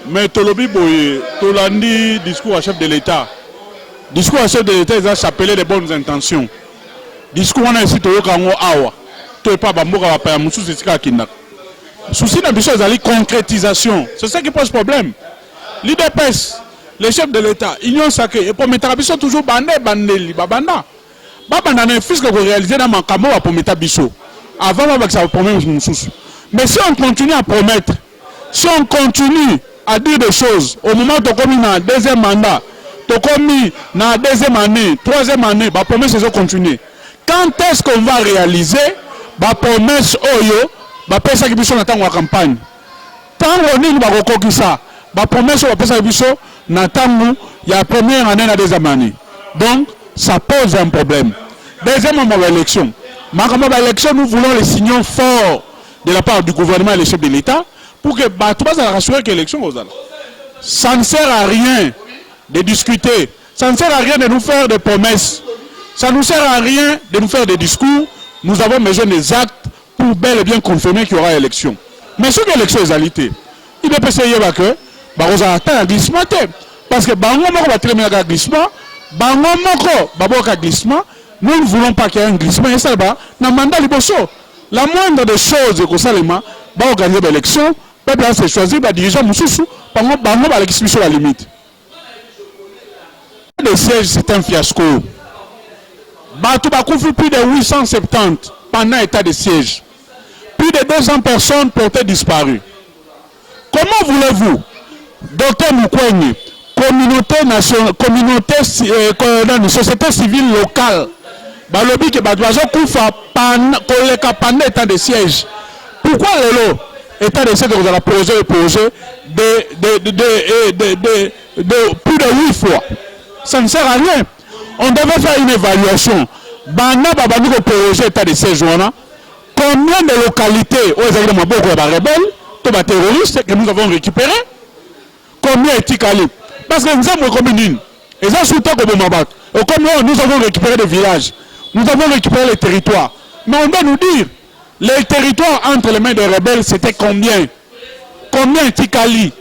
Mais Tolobi Boye, Tolandi, discours à chef de l'État. Discours à chef de l'État, ils ont chapelé de bonnes intentions. Discours on a ici Toyo Kango Awa. Toyo pas Bamboka Wapaya Moussou Setsika Kindak. Souci d'ambition, c'est la concrétisation. C'est ça qui pose problème. L'IDPS, les chefs de l'État, Union Sacrée, et pour mettre à toujours bandé, bandé, babanda. Babanda n'est fils que vous réalisez dans mon camo pour mettre à biso. Avant, ça va promettre Moussou. Mais si on continue à promettre, si on continue à dire des choses, au moment où on a un deuxième mandat, on a deuxième année, troisième année, la promesse est continuer. Quand est-ce qu'on va réaliser la promesse Oyo, la promesse qui est dans la campagne? Tant qu'on est ça, la promesse qui est dans la première année, la deuxième année. Donc, ça pose un problème. Deuxième élection. L'élection, nous voulons les signaux forts de la part du gouvernement et des chefs de l'État pour que tout le monde rassurer que l'élection aux ça ne sert à rien de discuter, ça ne sert à rien de nous faire des promesses, ça ne sert à rien de nous faire des discours. Nous avons besoin des actes pour bel et bien confirmer qu'il y aura élection. Mais sur l'élection est alité, il peut essayer que vous avez un glissement parce que bango moko va très bien un glissement, bango moko va glissement. Nous ne voulons pas qu'il y ait un glissement et ça va dans le mandat liboso. La moindre des choses que ça va organiser l'élection, le peuple va se choisir, le dirigeant Moussoussou, bango va l'expliquer sur la limite. Le siège, c'est un fiasco. Batou Bakoufi, plus de 870 pendant l'état de siège. Plus de 200 personnes portées disparues. Comment voulez-vous, docteur Moukoueni, communauté nationale, société civile locale, balobi que Badouazo Koufa pendant l'état de siège. Pourquoi l'état de siège vous avez posé le projet de plus de 8 fois? Ça ne sert à rien. On devait faire une évaluation. Bana babani ko projet état de siège. Combien de localités où ils ont beaucoup de rebelles, tous les terroristes que nous avons récupérés? Combien est-il allé? Parce que nous sommes communes. Et ça soutient comme Mabat. Et comme nous avons récupéré des villages, nous avons récupéré les territoires. Mais on doit nous dire, les territoires entre les mains des rebelles, c'était combien? Combien est-il allé?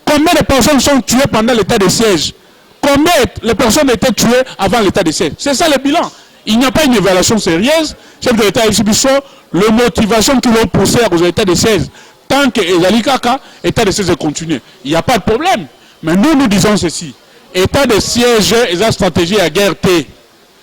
Combien de personnes sont tuées pendant l'état de siège? Combien les personnes étaient tuées avant l'état de siège? C'est ça le bilan. Il n'y a pas une évaluation sérieuse. Chef de l'État exhibition, les motivations qui l'ont poussé à cause de l'état de siège. Tant que Ezali Kaka, l'état de siège continue. Il n'y a pas de problème. Mais nous disons ceci. État de siège et la stratégie à guerre T.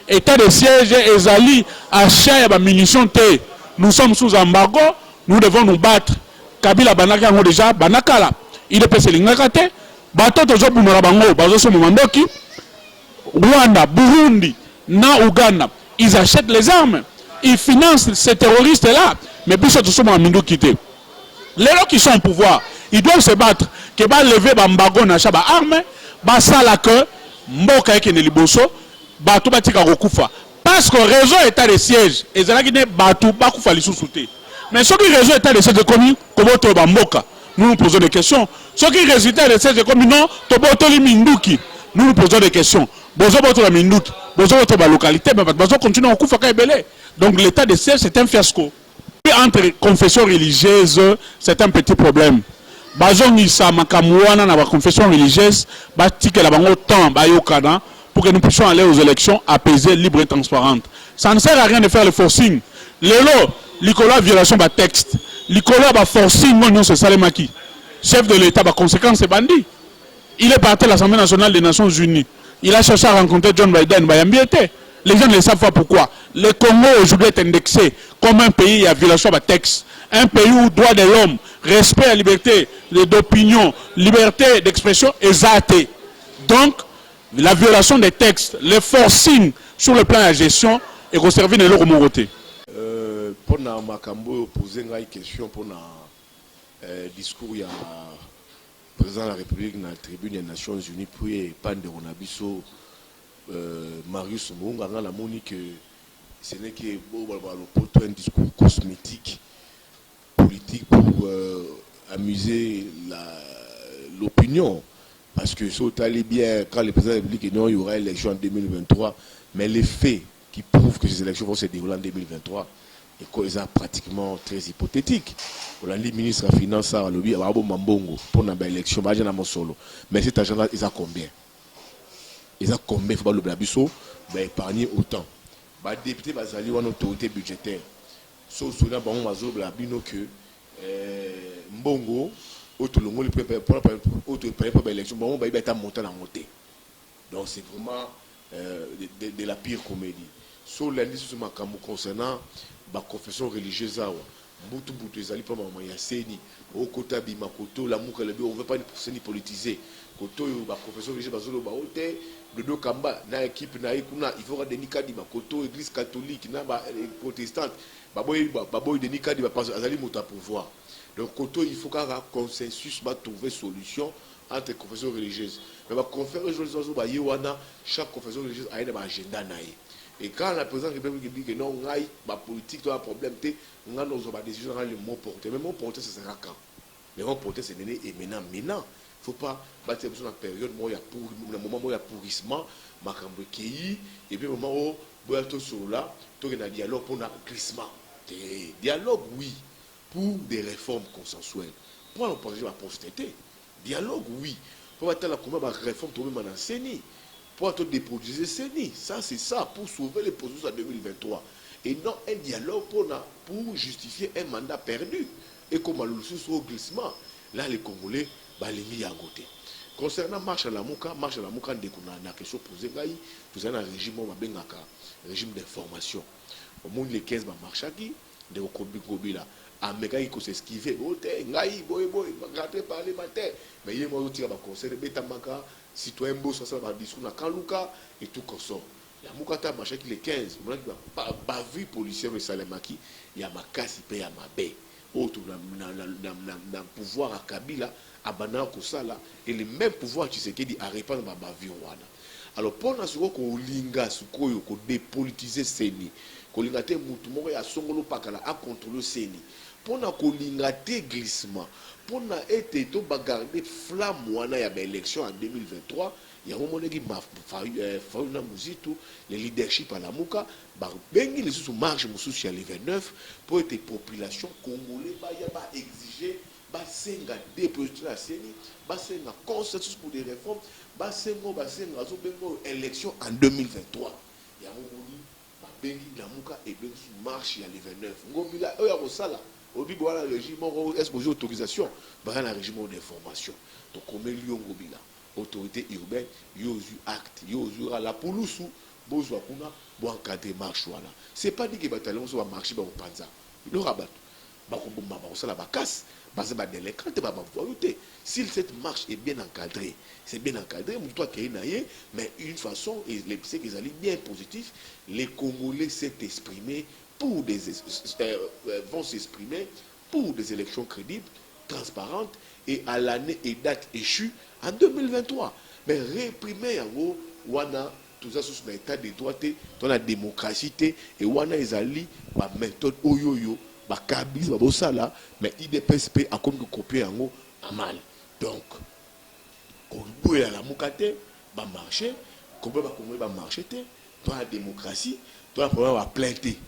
État de siège et Ezali achat et munitions T. Nous sommes sous embargo. Nous devons nous battre. Kabila Banaka a déjà Banakala. Il est passé l'ingakate. Bato tozo bumura bango bazo so Mandoki, Rwanda, Burundi, na Ouganda, ils achètent les armes, ils financent ces terroristes là, mais puis surtout so Mandoki quitté. Les gens qui sont au pouvoir, ils doivent se battre, que ba lever bambago na chaba armes, ba sala que mboka yeke ne liboso, bato batika kokufa. Parce que réseau état de siège, ezalaki ne bato bakufa lisusuté. Mais ce qui réseau état de siège de commis, comment to bamboka? Nous nous posons des questions. Ce qui résultat de ces communes, nous nous posons des questions. Bozo la Minduki, bozo la localité, mais bozo continue en Koufaka et Belé. Donc l'état de siège, c'est un fiasco. Puis entre confessions religieuses, c'est un petit problème. Bazo Nissa Makamouana dans la confession religieuse, bâti que la bango temps, bayokana, pour que nous puissions aller aux élections apaisées, libres et transparentes. Ça ne sert à rien de faire le forcing. Lélo, Nicolas, violation de texte. Nicolas va forcing, non, c'est Salemaki. Chef de l'État, par conséquent, c'est bandit. Il est parti à l'Assemblée nationale des Nations Unies. Il a cherché à rencontrer John Biden. Les gens ne savent pas pourquoi. Le Congo aujourd'hui est indexé comme un pays à violation de texte. Un pays où droit de l'homme, respect à la liberté d'opinion, liberté d'expression est zaté. Donc, la violation des textes, le forcing sur le plan de la gestion est conservé dans leur moralité. Pour Makambo poser une question pour discours il y a président de la République dans la tribune des Nations Unies puis Pande Ronabiso Marius Mbonga la monique ce n'est que un discours cosmétique politique pour amuser l'opinion parce que si on allait bien quand le président de la République non il y aura élection en 2023 mais les faits qui prouvent que ces élections vont se dérouler en 2023 et qu'ils sont pratiquement très hypothétique. Le ministre de la Finance a lobby à Mambongo pour l'élection, mais cet argent-là, ils ont combien? Ils ont combien? Il faut pas le blabisso, épargner autant. Les députés ont une autorité budgétaire. Sauf que que Mbongo, pour l'élection, il va monter en montée. Donc c'est vraiment de la pire comédie. Sur l'indice concernant la confession religieuse, on ne veut pas ni politiser. La confession religieuse, de deux combats, dans l'équipe, il faut avoir des nikadi, l'église catholique, les protestantes, des nikadi, pouvoir. Donc, il faut qu'il y ait un consensus pour trouver une solution entre les confessions religieuses. Mais la confession religieuse, chaque confession religieuse a un agenda. Et quand la présidente de la République dit que non, la politique, a un problème, on a des décisions dans le mot porté. Mais le mot porté, ce sera quand? Le mot porté, c'est donné et maintenant. Il ne faut pas battre dans la période où il y a pourrissement, et puis au moment où il y a un dialogue pour un glissement. Dialogue, oui, pour des réformes consensuelles. Pour la postérité. Dialogue, oui. Pour attendre la réforme tomber dans le CENI. Pour attendre déproduire le CENI. Ça, c'est ça, pour sauver les processus en 2023. Et non un dialogue pour justifier un mandat perdu. Et comme le sous au glissement, là, les Congolais, les mis à côté. Concernant marche à la Mouka, on a question posée, vous avez un régime, régime d'information. Au moins, les 15 marches qui de Kobi là. Américain il faut s'esquiver. Mais il y a un conseil de citoyen boss ça va discours na Kaluka et tout comme ça. La Moukata marché qui les 15, on a pas vu policier au Salemaki, il y a ma casse il paye à ma baie. Autre dans pouvoir à Kabila à Bana Kosala et le même pouvoir tu sais qui dit à répandre ma wana. Alors pour na soko ko linga sukoyo ko dépolitiser seni. Ko linga te mutu moko ya songolo pakala a contrôler seni. Pour na ko linga te glissement. Pour na été to bagarder flamme wana ya élection en 2023, il y a un moment qui m'a fauna muzitu le leadership à la Mouka bengi les sous marche mususu ya le 29 pour être population congolais ba ya ba exiger ba senga déposer la CENI ba senga consensus pour des réformes ba senga zo bengo élection en 2023. Il y a un moment ba bengi la Mouka et bengi sous marche ya le 29 ngomila oya ko sala au bibo la régime est-ce que autorisation ba na régime d'information donc comme Liongo bila autorité urbaine, yosu acte, yosu la poulousu, bozwa kuna, bo encadrer marche wala. C'est pas dit que bataillon va marcher ba panza. Le rabat. Ba ko bomba ba ça la ba casse, ba se ba délinquant ba ba volonté. Si cette marche est bien encadrée, c'est bien encadré, toi qui naïe, mais une façon et les c'est qu'ils allaient bien positif, les Congolais s'est exprimé pour des vont s'exprimer pour des élections crédibles, transparentes et à l'année et date échue en 2023. Mais réprimer en gros, wana tout ça sous l'état de droit, dans la démocratie et wana ezali ba méthode oyoyo, ba kabis ba bosala, mais IDPSP a comme copier en gros mal. Donc quand vous à la mukate ba marcher, comment ba marcher dans la démocratie, dans la problème va plainter.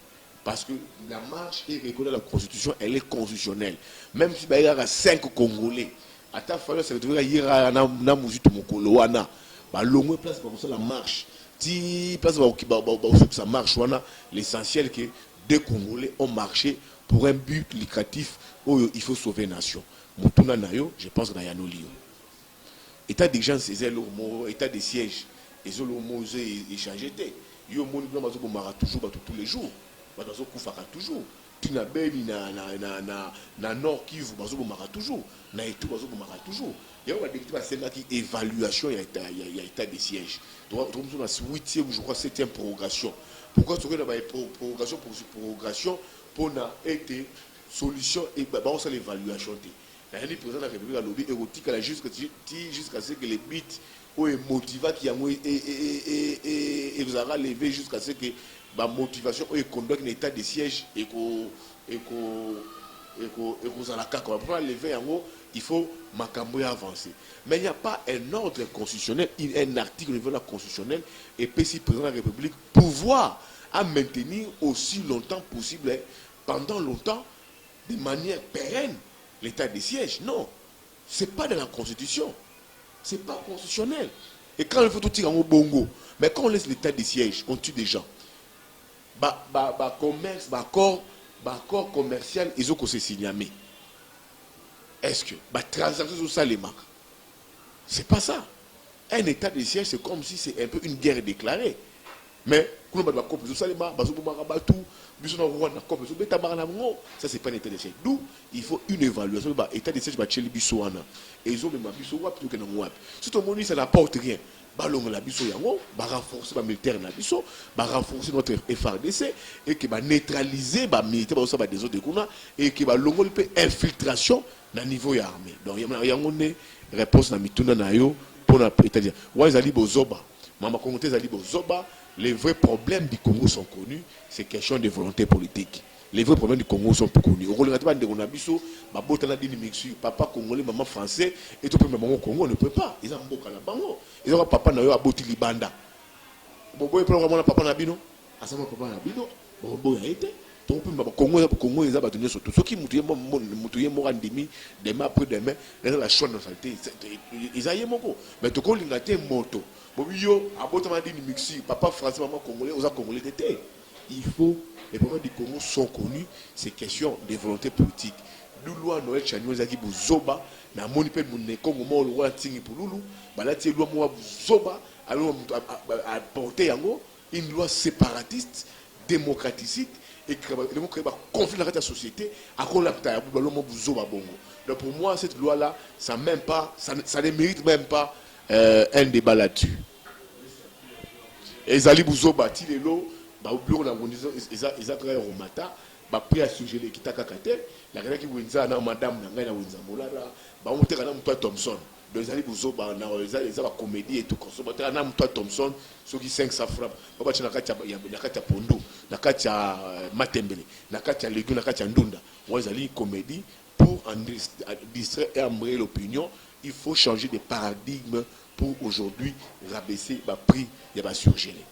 Parce que la marche est reconnue la Constitution, elle est constitutionnelle. Même si il y a 5 Congolais, à ta fois, ça veut dire qu'il y a un musique mokolo wana, bah l'homme place pour ça la marche. Si place pour ça marche wana, l'essentiel que deux Congolais ont marché pour un but lucratif où il faut sauver la nation. Mutuna nayo, je pense que dans Lio. État d'urgence, c'est le état de siège, et le mot est changé. Il y a un monde qui toujours tous les jours. Bazo kufaka toujours tina beli na nord Kivu bazo bomaka toujours na etu bazo bomaka toujours il y a des députés basenga qui évaluation il y a état de siège donc nous on a 8e je crois 7e prorogation pourquoi tu regardes prorogation pour na été solution et bah on sait l'évaluation la président de la République a lobby érotique jusqu'à ce que les bits ou motivent qui a et vous aura levé jusqu'à ce que la motivation et conduire un état de siège et pour lever en haut, il faut avancer. Mais il n'y a pas un ordre constitutionnel, un article au niveau de la constitutionnelle et puis si le président de la République pouvoir à maintenir aussi longtemps possible pendant longtemps, de manière pérenne, l'état de siège. Non, ce n'est pas de la Constitution. Ce n'est pas constitutionnel. Et quand il faut tout tirer en bongo, mais quand on laisse l'état de siège, on tue des gens. Commerce, accord commercial, ils ont signé. Est-ce que transaction sur ça les marques? C'est pas ça. Un état de siège, c'est comme si c'est un peu une guerre déclarée. Mais ça c'est pas un état de siège. D'où il faut une évaluation. État de siège, et ils ont même plutôt que si tout le monde dit ça n'apporte rien, renforcer les militaires, renforcer notre FRDC et qui va neutraliser les militaires des autres et qui va l'ongoler infiltration dans le niveau armé. Donc il y a une réponse dans mituna na yo pour c'est-à-dire les vrais problèmes du Congo sont connus, c'est question de volonté politique. Les vrais problèmes du Congo sont peu connus. Papa congolais, maman français, et tout le maman Congo, on ne peut pas. Ils ont un beau calabango. Ils ont un papa na yo aboti libanda. Bobo est vraiment papa nabino. Asama papa nabino. Bobo a été. Donc Congo ils ont battu surtout. Ceux qui moutouye morandimi demain après demain, la choix de saleté. Ils ont moko. Mais tout le monde a moto. Bobio abotama di mixi. Papa français, maman congolais, aux congolais d'été. Il faut, les problèmes du Congo sont connus, c'est question de volonté politique. Nous, loi Noël Chanyo Zaki Bouzoba, na moni pe mon Congo mo loi tingi pour Loulou, balati loi mo Bouzoba, alors à porter yango une loi séparatiste, démocraticiste et qui va créer un conflit dans la société à cause de la loi Bouzoba bongo. Donc pour moi cette loi là, ça même pas, ça ne mérite même pas un débat là-dessus. Et Zali Bouzoba tilelo au bureau ils ont travaillé au matin, pris à sujet qui t'a cacaté, la reine qui vous dit madame n'a rien à vous dire, on monte à Namtoa Thompson, deux années vous ont la comédie et tout, on Namtoa Thompson, ceux qui 500 francs, on va Nakatia Pondo, Nakatia Matembele, Nakatia Légumes, Nakatia Ndunda, on va aller comédie pour distraire et embrayer l'opinion. Il faut changer de paradigme pour aujourd'hui rabaisser le prix de la surgelée.